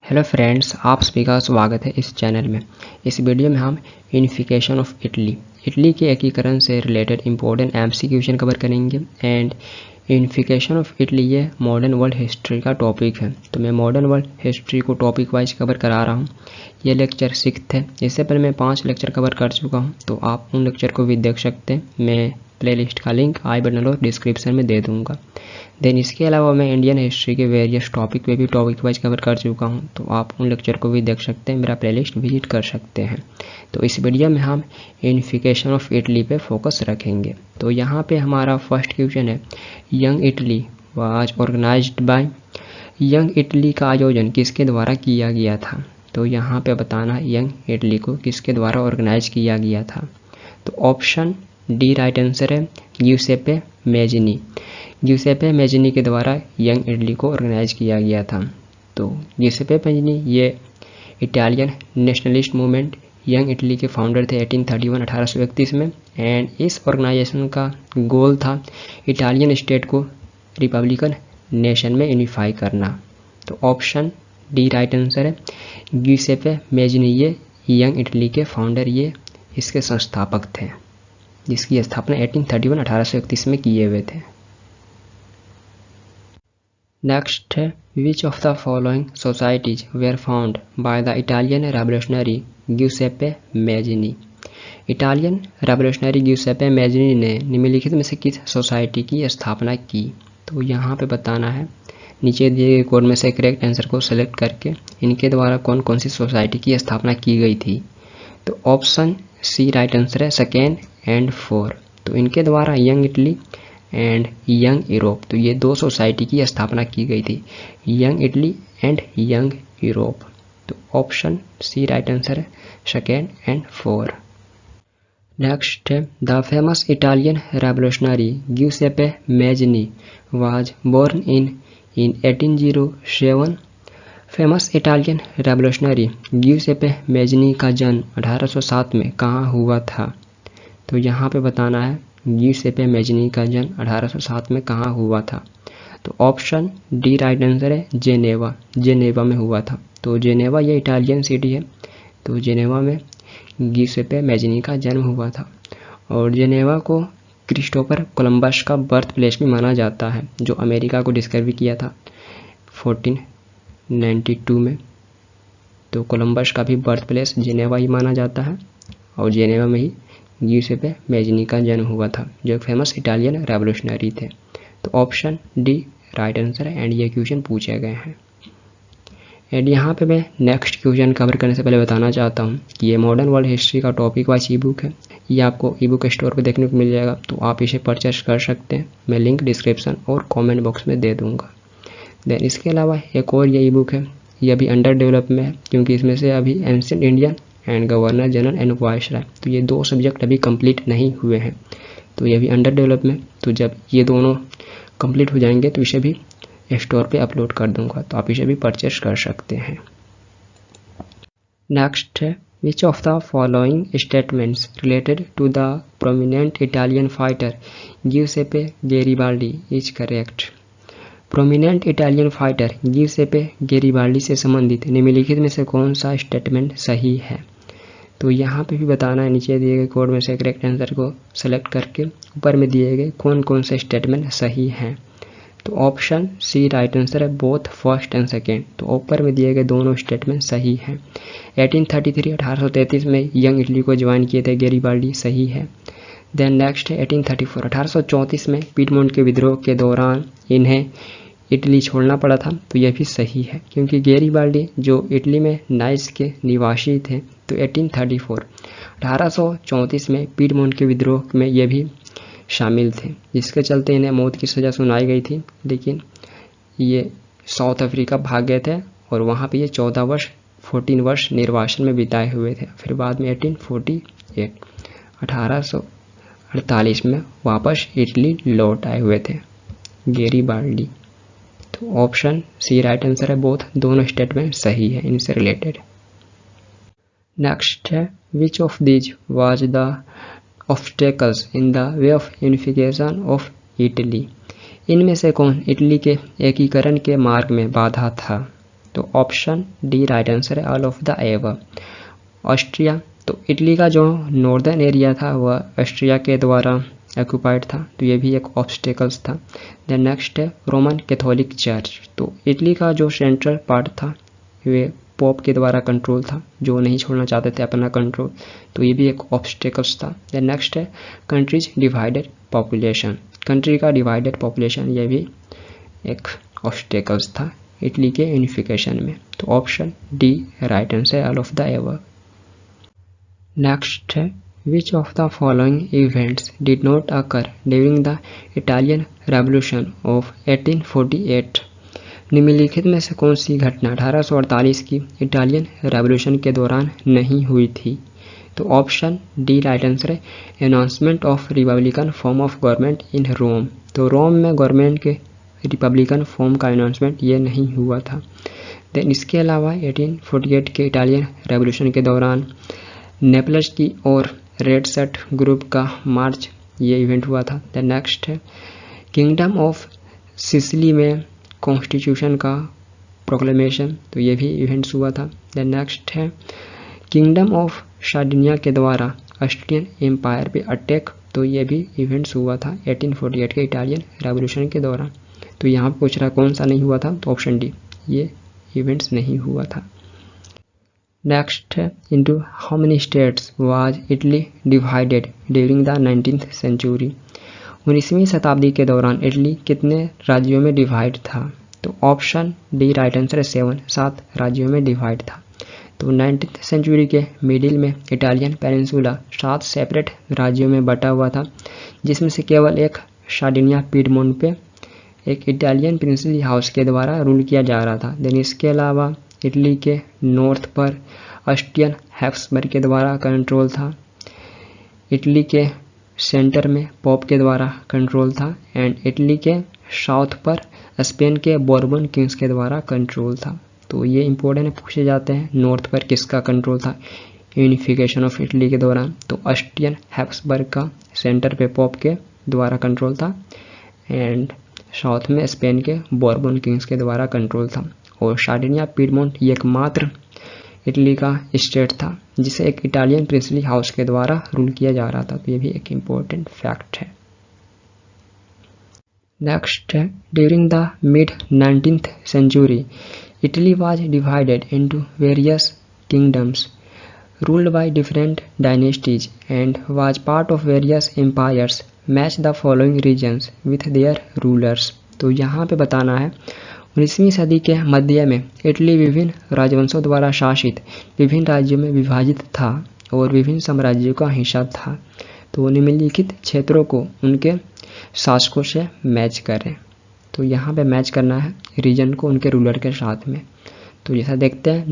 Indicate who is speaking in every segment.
Speaker 1: Hello friends, आप सभी का स्वागत है इस चैनल में। इस वीडियो में हम यूनिफिकेशन ऑफ इटली के एकीकरण से related important MCQ question cover करेंगे। एंड यूनिफिकेशन ऑफ इटली ये मॉडर्न वर्ल्ड हिस्ट्री का टॉपिक है, तो मैं मॉडर्न वर्ल्ड हिस्ट्री को टॉपिक वाइज कवर करा रहा हूँ। ये लेक्चर 6th है। इससे पहले मैं 5 लेक्चर कवर कर चुका हूँ, तो आप उन लेक्चर को भी देख सकते हैं। मैं प्लेलिस्ट का लिंक आई बटन और डिस्क्रिप्शन में दे दूँगा। देन इसके अलावा मैं इंडियन हिस्ट्री के वेरियस टॉपिक पे भी टॉपिक वाइज कवर कर चुका हूँ, तो आप उन लेक्चर को भी देख सकते हैं, मेरा प्लेलिस्ट विजिट कर सकते हैं। तो इस वीडियो में हम यूनिफिकेशन ऑफ इटली पे फोकस रखेंगे। तो यहाँ पे हमारा फर्स्ट क्वेश्चन है, young Italy was organized by. Young Italy का आयोजन किसके द्वारा किया गया था? तो यहाँ पे बताना यंग इटली को किसके द्वारा ऑर्गेनाइज किया गया था। तो ऑप्शन डी राइट आंसर है, ग्यूसेपे मैजिनी। ग्यूसेपे मैजिनी के द्वारा यंग इटली को ऑर्गेनाइज किया गया था। तो ग्यूसेपे मैजिनी ये Italian nationalist movement young Italy के फाउंडर थे 1831 में। एंड इस ऑर्गेनाइजेशन का गोल था इटालियन स्टेट को रिपब्लिकन नेशन में यूनिफाई करना। तो ऑप्शन डी राइट आंसर है, ग्यूसेपे मैजिनी ये यंग इटली के फाउंडर, ये इसके संस्थापक थे, जिसकी स्थापना 1831 में किए हुए थे। नेक्स्ट है, which of the following societies were founded by the Italian revolutionary Giuseppe Mazzini. Italian revolutionary Giuseppe Mazzini ने निम्नलिखित में से किस सोसाइटी की स्थापना की? तो यहाँ पे बताना है, नीचे दिए गए कोड में से करेक्ट आंसर को सेलेक्ट करके इनके द्वारा कौन कौन सी सोसाइटी की स्थापना की गई थी। तो ऑप्शन सी राइट आंसर है, 2nd and 4। तो इनके द्वारा Young Italy and Young Europe, तो ये 2 सोसाइटी की स्थापना की गई थी, Young Italy and Young Europe. तो ऑप्शन सी राइट आंसर है, 2nd and 4। नेक्स्ट है, the famous Italian revolutionary Giuseppe Mazzini was born in 1807। Famous Italian revolutionary Giuseppe Mazzini का जन्म 1807 में कहाँ हुआ था? तो यहाँ पे बताना है, ग्यूसेपे मैजिनी का जन्म 1807 में कहाँ हुआ था। तो ऑप्शन डी राइट आंसर है, जेनेवा में हुआ था। तो जेनेवा ये इटालियन सिटी है, तो जेनेवा में ग्यूसेपे मैजिनी का जन्म हुआ था। और जेनेवा को क्रिस्टोफर कोलंबस का बर्थ प्लेस भी माना जाता है, जो अमेरिका को डिस्कवर किया था 1492 में। तो कोलंबस का भी बर्थ प्लेस जेनेवा ही माना जाता है, और जेनेवा में ही ग्यूसेपे मैजिनी का जन्म हुआ था, जो फेमस इटालियन रेवोल्यूशनरी थे। तो ऑप्शन डी राइट आंसर है, एंड ये क्वेश्चन पूछे गए हैं। एंड यहाँ पे मैं नेक्स्ट क्वेश्चन कवर करने से पहले बताना चाहता हूँ कि ये मॉडर्न वर्ल्ड हिस्ट्री का टॉपिक वाइज ई बुक है। ये आपको ई बुक स्टोर पर देखने को मिल जाएगा, तो आप इसे परचेस कर सकते हैं। मैं लिंक डिस्क्रिप्शन और कॉमेंट बॉक्स में दे दूँगा। देन इसके अलावा एक और ये ई बुक है, ये अभी अंडर डेवलप में है, क्योंकि इसमें से अभी ancient Indian and governor general and viceroy, तो ये 2 सब्जेक्ट अभी कंप्लीट नहीं हुए हैं, तो ये भी अंडर डेवलप में। तो जब ये दोनों कंप्लीट हो जाएंगे तो इसे भी स्टोर पे अपलोड कर दूंगा, तो आप इसे भी परचेस कर सकते हैं। नेक्स्ट है, which of the following statements related to the prominent Italian fighter Giuseppe Garibaldi is correct. Prominent Italian fighter Giuseppe Garibaldi से संबंधित निम्नलिखित में से कौन सा स्टेटमेंट सही है? तो यहाँ पे भी बताना है, नीचे दिए गए कोड में से करेक्ट आंसर को सेलेक्ट करके ऊपर में दिए गए कौन कौन से स्टेटमेंट सही हैं। तो ऑप्शन सी राइट आंसर है, बोथ फर्स्ट एंड सेकेंड। तो ऊपर में दिए गए दोनों स्टेटमेंट सही हैं। 1833 में यंग इटली को ज्वाइन किए थे गैरिबाल्डी, सही है। देन नेक्स्ट है 1834 में पीडमोंट के विद्रोह के दौरान इन्हें इटली छोड़ना पड़ा था, तो यह भी सही है, क्योंकि गैरिबाल्डी जो इटली में नाइस के निवासी थे, तो 1834 में पीडमोंट के विद्रोह में ये भी शामिल थे, जिसके चलते इन्हें मौत की सज़ा सुनाई गई थी। लेकिन ये साउथ अफ्रीका भाग गए थे, और वहाँ पे ये 14 वर्ष निर्वासन में बिताए हुए थे। फिर बाद में 1848 में वापस इटली लौट आए हुए थे गैरिबाल्डी। तो ऑप्शन सी राइट आंसर है, बोथ दोनों स्टेटमेंट सही है इनसे रिलेटेड। नेक्स्ट है, which of these was the obstacles in the way of unification of Italy. इनमें से कौन इटली के एकीकरण के मार्ग में बाधा था? तो ऑप्शन डी राइट आंसर है, all of the above. Austria, तो इटली का जो नॉर्दर्न एरिया था वह ऑस्ट्रिया के द्वारा ऑक्यूपाइड था, तो ये भी एक ऑब्स्टेकल्स था। देन नेक्स्ट है रोमन कैथोलिक चर्च, तो इटली का जो सेंट्रल पार्ट था वे पोप के द्वारा कंट्रोल था, जो नहीं छोड़ना चाहते थे अपना कंट्रोल, तो ये भी एक ऑब्स्टेकल्स था। देन नेक्स्ट है कंट्रीज डिवाइडेड पॉपुलेशन, कंट्री का डिवाइडेड पॉपुलेशन, ये भी एक ऑब्स्टेकल्स था इटली के यूनिफिकेशन में, तो option D right answer, all of the above. Next है which of the following events did not occur during the Italian revolution of 1848, निम्नलिखित में से कौन सी घटना 1848 की इटालियन रेवोल्यूशन के दौरान नहीं हुई थी, तो ऑप्शन डी राइट आंसर है, announcement of republican form of government in Rome, तो रोम में गवर्नमेंट के रिपब्लिकन फॉर्म का अनाउंसमेंट ये नहीं हुआ था। देन इसके अलावा 1848 के इटालियन रेवोल्यूशन के दौरान नेपल्स की और रेड शर्ट ग्रुप का मार्च ये इवेंट हुआ था। देन नेक्स्ट है किंगडम ऑफ सिसिली में कॉन्स्टिट्यूशन का प्रोक्लेमेशन, तो ये भी इवेंट्स हुआ था। देन नेक्स्ट है किंगडम ऑफ सार्डिनिया के द्वारा ऑस्ट्रियन एम्पायर पे अटैक, तो ये भी इवेंट्स हुआ था 1848 के इटालियन रेवोल्यूशन के दौरान। तो यहाँ पूछ रहा कौन सा नहीं हुआ था, तो ऑप्शन डी ये इवेंट्स नहीं हुआ था। नेक्स्ट है into how many states was Italy divided during the 19th century, 19वीं शताब्दी के दौरान इटली कितने राज्यों में डिवाइड था, तो ऑप्शन डी राइट आंसर है 7 राज्यों में डिवाइड था। तो 19th सेंचुरी के मिडिल में इटालियन पेनिनसुला 7 सेपरेट राज्यों में बटा हुआ था, जिसमें से केवल एक सार्डिनिया पीडमोंट पे एक इटालियन प्रिंसली हाउस के द्वारा रूल किया जा रहा था। देन इसके अलावा इटली के नॉर्थ पर ऑस्ट्रियन हैब्सबर्ग के द्वारा कंट्रोल था, इटली के सेंटर में पोप के द्वारा कंट्रोल था, एंड इटली के साउथ पर स्पेन के बोर्बन किंग्स के द्वारा कंट्रोल था। तो ये इंपॉर्टेंट पूछे जाते हैं, नॉर्थ पर किसका कंट्रोल था यूनिफिकेशन ऑफ इटली के दौरान, तो ऑस्ट्रियन हैब्सबर्ग का सेंटर पे पोप के द्वारा कंट्रोल था, एंड साउथ में स्पेन के बोर्बन किंग्स के द्वारा कंट्रोल था। और सार्डिनिया पीडमोंट ये एकमात्र इटली का स्टेट था जिसे एक इटालियन प्रिंसली हाउस के द्वारा रूल किया जा रहा था, तो ये भी एक इम्पोर्टेंट फैक्ट है। नेक्स्ट है during the mid 19th century Italy was divided into various kingdoms ruled by different dynasties and was part of various empires match the following regions with their rulers. तो यहाँ पे बताना है 19वीं सदी के मध्य में इटली विभिन्न राजवंशों द्वारा शासित विभिन्न राज्यों में विभाजित था और विभिन्न साम्राज्यों का हिस्सा था। तो निम्नलिखित क्षेत्रों को उनके शासकों से मैच करें, तो यहाँ पे मैच करना है रीजन को उनके रूलर के साथ में। तो जैसा देखते हैं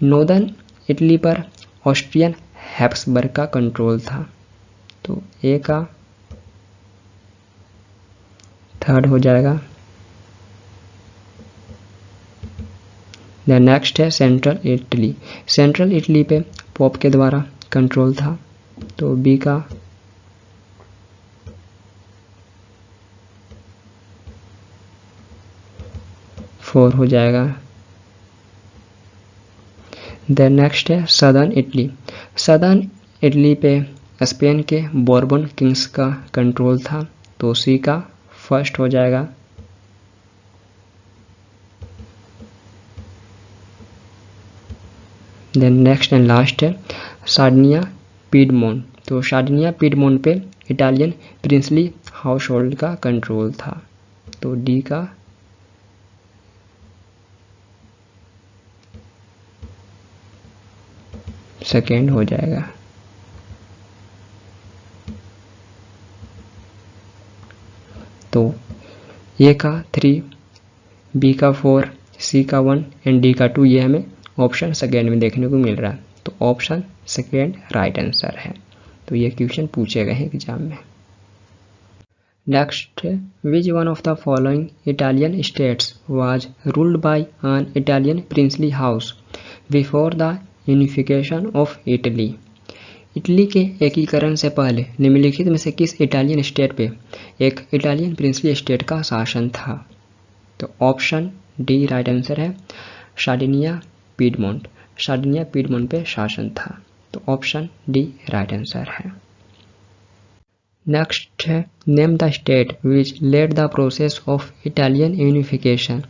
Speaker 1: नॉर्दर्न इटली पर ऑस्ट्रियन हैब्सबर्ग का कंट्रोल था, तो ए का 3rd हो जाएगा। देन नेक्स्ट है सेंट्रल इटली पे पोप के द्वारा कंट्रोल था, तो बी का 4 हो जाएगा। देन नेक्स्ट है सदर्न इटली पे स्पेन के बोर्बन किंग्स का कंट्रोल था, तो सी का 1st हो जाएगा। देन नेक्स्ट एंड लास्ट है सार्डिनिया पीडमोंट, तो सार्डिनिया पीडमोंट पे इटालियन प्रिंसली हाउस होल्ड का कंट्रोल था, तो डी का 2nd हो जाएगा। तो ए का 3, बी का 4, सी का 1 एंड डी का 2 ये हमें ऑप्शन 2nd में देखने को मिल रहा है, तो ऑप्शन 2nd राइट आंसर है। तो ये क्वेश्चन पूछे गए हैं एग्जाम में। Next, which one of the following Italian states was ruled by an Italian princely house before the unification of Italy. Italy के एकीकरण से पहले निम्नलिखित में से किस इटालियन स्टेट पे एक इटालियन प्रिंसली स्टेट का शासन था, तो ऑप्शन डी राइट आंसर है सार्डिनिया पीडमोंट। सार्डिनिया पीडमोंट पे शासन था, तो ऑप्शन डी राइट आंसर है। नेक्स्ट है name the state which lead the process of Italian unification.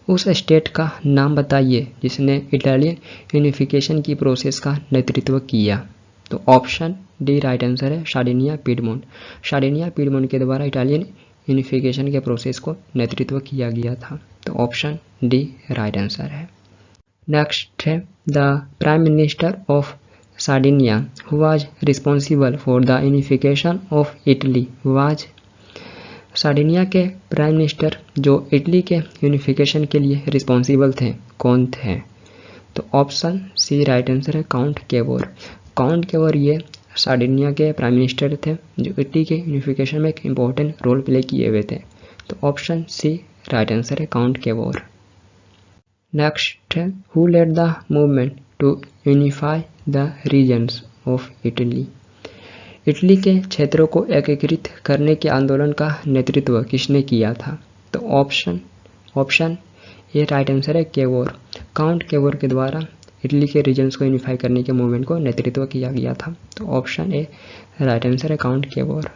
Speaker 1: उस स्टेट का नाम बताइए जिसने इटालियन यूनिफिकेशन की प्रोसेस का नेतृत्व किया। तो ऑप्शन डी राइट आंसर है सार्डिनिया पीडमोंट। सार्डिनिया पीडमोंट के द्वारा इटालियन यूनिफिकेशन के प्रोसेस को नेतृत्व किया गया था, तो ऑप्शन डी राइट आंसर है। नेक्स्ट है the prime minister of Sardinia who was responsible for the unification of Italy was. Sardinia के प्राइम मिनिस्टर जो इटली के यूनिफिकेशन के लिए रिस्पॉन्सिबल थे कौन थे? तो ऑप्शन सी राइट आंसर है काउंट केवोर। काउंट केवोर ये सार्डिनिया के प्राइम मिनिस्टर थे जो इटली के यूनिफिकेशन में एक इम्पोर्टेंट रोल प्ले किए हुए थे, तो ऑप्शन सी राइट आंसर है काउंट केवोर। नेक्स्ट है who led the movement to unify the regions of Italy. Italy के क्षेत्रों को एकीकृत करने के आंदोलन का नेतृत्व किसने किया था? तो ऑप्शन ए राइट आंसर है केवोर। काउंट केवोर के द्वारा इटली के रीजन्स को यूनिफाई करने के मूवमेंट को नेतृत्व किया गया था, तो ऑप्शन ए राइट आंसर है काउंट केवोर।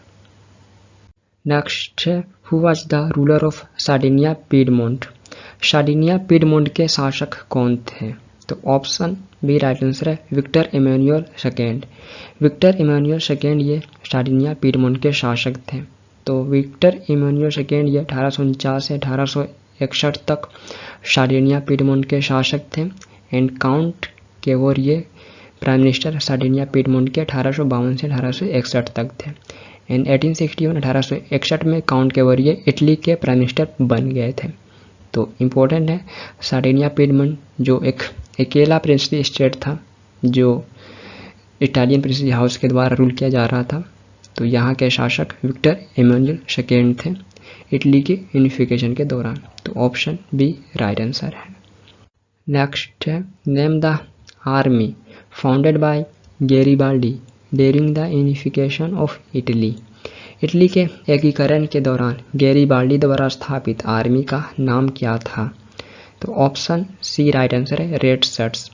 Speaker 1: नेक्स्ट है who was the ruler of Sardinia Piedmont. Sardinia Piedmont के शासक कौन थे? तो ऑप्शन बी राइट आंसर है Victor Emmanuel second. Victor Emmanuel second ये सार्डिनिया पीडमोंट के शासक थे। तो विक्टर इमैनुअल सेकेंड ये 1849 से 1861 तक सार्डिनिया पीडमोंट के शासक थे। एंड काउंट केवोर ये प्राइम मिनिस्टर सार्डिनिया पीडमोंट के 1852 से 1861 तक थे। एंड 1861 में काउंट केवोर ये इटली के प्राइम मिनिस्टर बन गए थे। तो इम्पोर्टेंट है सार्डिनिया पीडमोंट जो एक अकेला प्रिंसली स्टेट था जो इटालियन प्रिंसली हाउस के द्वारा रूल किया जा रहा था, तो यहाँ के शासक विक्टर इमैनुअल सेकेंड थे इटली के यूनिफिकेशन के दौरान, तो ऑप्शन बी राइट आंसर है। नेक्स्ट है name the army founded by Garibaldi during the unification of Italy. Italy के एकीकरण के दौरान गैरिबाल्डी द्वारा स्थापित आर्मी का नाम क्या था? तो ऑप्शन सी राइट आंसर है रेड शर्ट्स।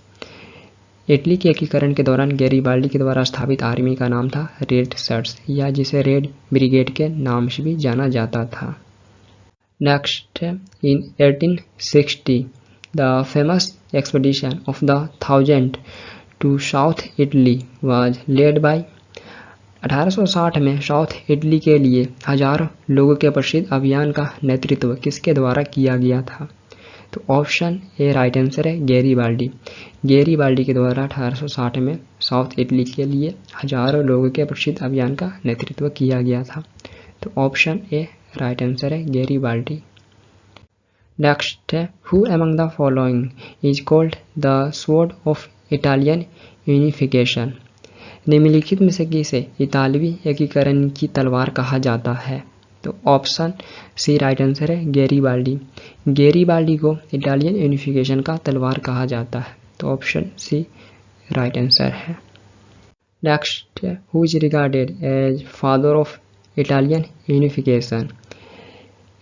Speaker 1: इटली के एकीकरण के दौरान गैरिबाल्डी के द्वारा स्थापित आर्मी का नाम था रेड शर्ट्स, या जिसे रेड ब्रिगेड के नाम से भी जाना जाता था। Next in 1860 the famous expedition of the 1000 to South Italy was led by. 1860 में साउथ इटली के लिए 1000 लोगों के प्रसिद्ध अभियान का नेतृत्व किसके द्वारा किया गया था? तो ऑप्शन ए राइट आंसर है गैरिबाल्डी। गैरिबाल्डी के द्वारा 1860 में साउथ इटली के लिए 1000 लोगों के प्रसिद्ध अभियान का नेतृत्व किया गया था, तो ऑप्शन ए राइट आंसर है गैरिबाल्डी। नेक्स्ट है who among the following is called the sword of Italian unification. निम्नलिखित में से किसे इतालवी एकीकरण की तलवार कहा जाता है? तो ऑप्शन सी राइट आंसर है गैरिबाल्डी। गैरिबाल्डी को इटालियन यूनिफिकेशन का तलवार कहा जाता है, तो ऑप्शन सी राइट आंसर है। Next who is regarded as father of Italian unification.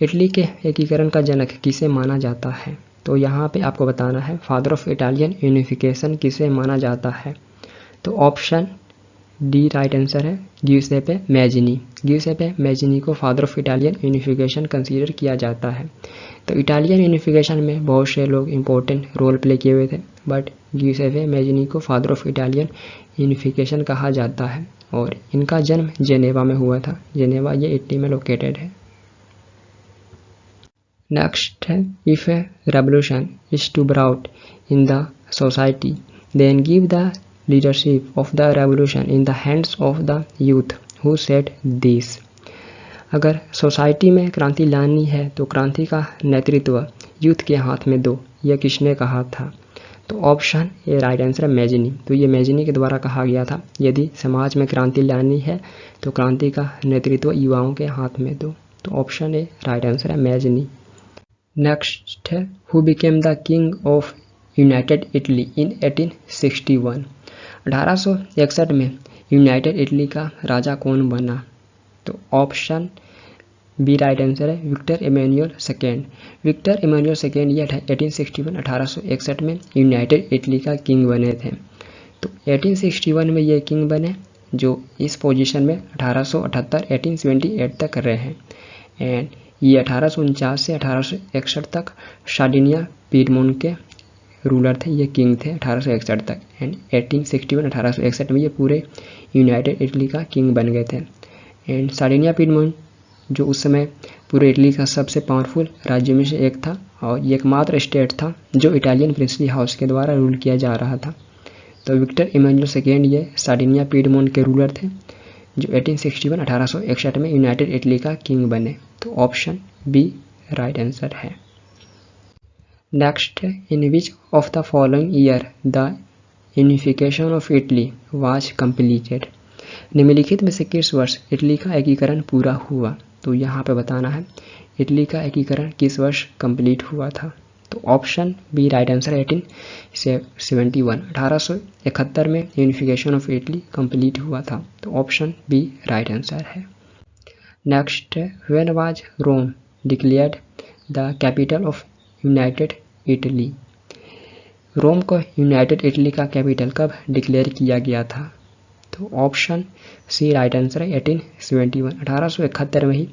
Speaker 1: Italy के एकीकरण का जनक किसे माना जाता है? तो यहाँ पे आपको बताना है फादर ऑफ इटालियन यूनिफिकेशन किसे माना जाता है। तो ऑप्शन डी राइट आंसर है ग्यूसेपे मैजिनी। ग्यूसेपे मैजिनी को father of Italian unification consider किया जाता है। तो इटालियन यूनिफिकेशन में बहुत से लोग इंपॉर्टेंट रोल प्ले किए हुए थे, बट ग्यूसेपे मैजिनी को फादर ऑफ इटालियन यूनिफिकेशन कहा जाता है और इनका जन्म जेनेवा में हुआ था। जेनेवा ये इटली में लोकेटेड है। नेक्स्ट है if a revolution is to brought in the society then give the leadership of the revolution in the hands of the youth who said this। अगर सोसाइटी में क्रांति लानी है तो क्रांति का नेतृत्व यूथ के हाथ में दो, यह किसने कहा था? तो ऑप्शन ए राइट आंसर है मैजिनी। तो ये मैजिनी के द्वारा कहा गया था यदि समाज में क्रांति लानी है तो क्रांति का नेतृत्व युवाओं के हाथ में दो, तो ऑप्शन ए राइट आंसर है मैजिनी। नेक्स्ट है who became the king of United Italy इन 1861। 1861 में यूनाइटेड इटली का राजा कौन बना? तो ऑप्शन बी राइट आंसर है Victor Emmanuel second. Victor Emmanuel second ये 1861 में यूनाइटेड इटली का किंग बने थे। तो 1861 में ये किंग बने जो इस पोजीशन में 1878 तक रहे हैं। एंड ये 1849 से 1861 तक सार्डिनिया पीडमोंट के रूलर थे, ये किंग थे 1861 तक। एंड 1861 में ये पूरे यूनाइटेड इटली का किंग बन गए थे। एंड सार्डिनिया पीडमोंट जो उस समय पूरे इटली का सबसे पावरफुल राज्य में से एक था और ये एकमात्र स्टेट था जो इटालियन प्रिंसली हाउस के द्वारा रूल किया जा रहा था। तो विक्टर इमैनुअल सेकेंड ये सार्डिनिया पीडमोंट के रूलर थे जो 1861 में यूनाइटेड इटली का किंग बने। तो ऑप्शन बी राइट आंसर है। Next, in which of the following year the unification of Italy was completed. निम्नलिखित में से किस वर्ष इटली का एकीकरण पूरा हुआ। तो यहाँ पे बताना है इटली का एकीकरण किस वर्ष कंप्लीट हुआ था। तो ऑप्शन बी राइट आंसर 1871 1871 में यूनिफिकेशन ऑफ इटली कंप्लीट हुआ था। तो ऑप्शन बी राइट आंसर है। Next, when was Rome declared the capital of United Italy. Rome को यूनाइटेड इटली का कैपिटल कब डिक्लेयर किया गया था। तो ऑप्शन सी राइट आंसर है 1871 1871 में ही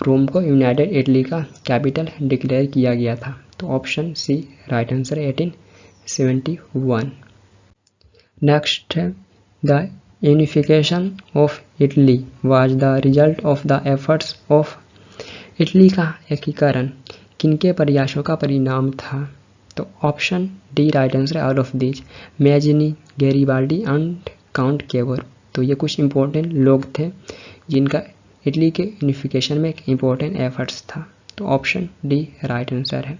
Speaker 1: रोम को यूनाइटेड इटली का कैपिटल डिक्लेयर किया गया था। तो ऑप्शन सी राइट आंसर है 1871। Next, the unification of Italy was the result of the efforts of. Italy का एकीकरण किनके प्रयासों का परिणाम था। तो ऑप्शन डी राइट आंसर है all of these, Mazzini, Garibaldi and Count Cavour. तो ये कुछ इंपॉर्टेंट लोग थे जिनका इटली के यूनिफिकेशन में एक इम्पोर्टेंट एफर्ट्स था। तो ऑप्शन डी राइट आंसर है।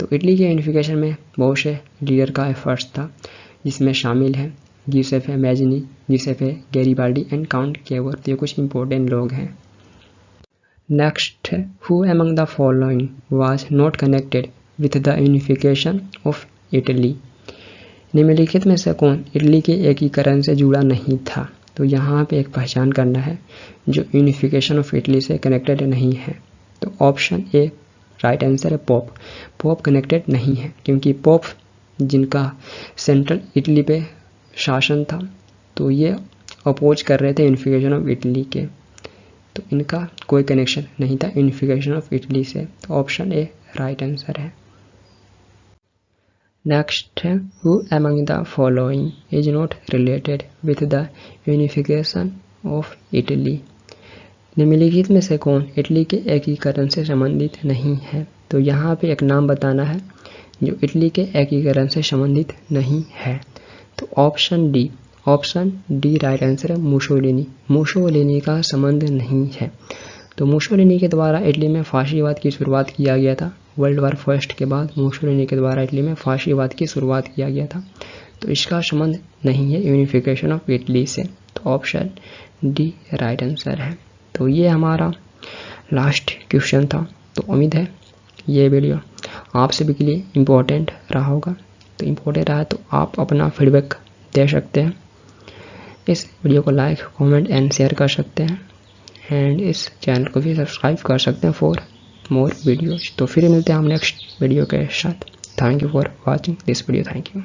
Speaker 1: तो इटली के यूनिफिकेशन में बहुत से लीडर का एफर्ट्स था जिसमें शामिल है गियुसेppe Mazzini, गियुसेppe Garibaldi and Count Cavour. तो ये कुछ इंपॉर्टेंट लोग हैं। Next, who among the following was not connected with the unification of Italy. निम्नलिखित में से कौन इटली के एकीकरण से जुड़ा नहीं था। तो यहाँ पे एक पहचान करना है जो यूनिफिकेशन ऑफ इटली से कनेक्टेड नहीं है। तो ऑप्शन ए राइट आंसर है पोप। पोप कनेक्टेड नहीं है क्योंकि पोप जिनका सेंट्रल इटली पे शासन था तो ये अपोज कर रहे थे यूनिफिकेशन ऑफ इटली के, तो इनका कोई कनेक्शन नहीं था यूनिफिकेशन ऑफ इटली से। तो ऑप्शन ए राइट आंसर है। Next, who among the following is not related with the unification of Italy. निम्नलिखित में से कौन इटली के एकीकरण से संबंधित नहीं है। तो यहाँ पे एक नाम बताना है जो इटली के एकीकरण से संबंधित नहीं है। तो ऑप्शन डी राइट आंसर है मुसोलिनी। मुसोलिनी का संबंध नहीं है। तो मुसोलिनी के द्वारा इटली में फाशीवाद की शुरुआत किया गया था। वर्ल्ड वार फर्स्ट के बाद मुसोलिनी के द्वारा इटली में फाशीवाद की शुरुआत किया गया था, तो इसका संबंध नहीं है यूनिफिकेशन ऑफ इटली से। तो ऑप्शन डी राइट आंसर है। तो ये हमारा लास्ट क्वेश्चन था। तो उम्मीद है ये वीडियो आप सभी के लिए इम्पोर्टेंट रहा होगा। तो इम्पोर्टेंट रहा तो आप अपना फीडबैक दे सकते हैं। इस वीडियो को लाइक, कमेंट एंड शेयर कर सकते हैं एंड इस चैनल को भी सब्सक्राइब कर सकते हैं फॉर मोर वीडियोज। तो फिर मिलते हैं हम नेक्स्ट वीडियो के साथ। Thank you for watching this video. Thank you.